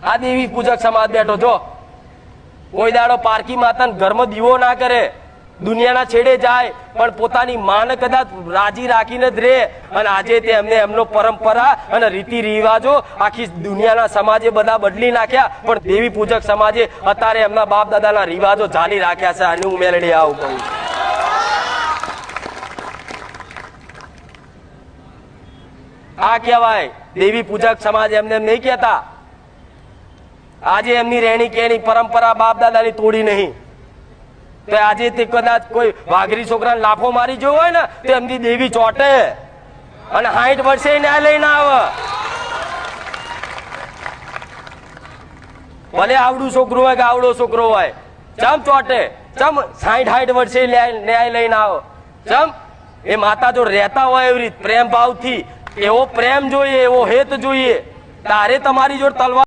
આ દેવી પૂજક સમાજ બેઠો જો કોઈ દાડો પારકી માતાને ઘરમાં દીવો ના કરે, દુનિયાના છેડે જાય પણ પોતાની માને કદાચ રાજી રાખીને જ રહે। અને આજે તે એમને એમનો પરંપરા અને રીતિ રિવાજો આખી દુનિયાના સમાજે બધા બદલી નાખ્યા, પણ દેવી પૂજક સમાજે અત્યારે એમના બાપ દાદાના રિવાજો ચાલી રાખ્યા છે। આની હું મેલડી આવું કહું છું। આ કહેવાય દેવી પૂજક સમાજ, એમને એમ નહીં કહેતા। આજે એમની રહેણી કેણી પરંપરા બાપ દાદાની તોડી નહીં તો આજે તે કદાચ કોઈ વાઘરી છોકરાને લાફો મારી ગયો હોય ને તો એમની દેવી ચોટે અને 60 વર્ષે ન્યાય લઈને આવે। ભલે આવડું છોકરું હોય કે આવડો છોકરો હોય, ચમ ચોટે? ચમ 60 વર્ષે ન્યાય લઈને આવે? ચમ? એ માતા જો રહેતા હોય એવી રીત પ્રેમ ભાવથી, એવો પ્રેમ જોઈએ, એવો હેત જોઈએ, તારે તમારી જોડે તલવાર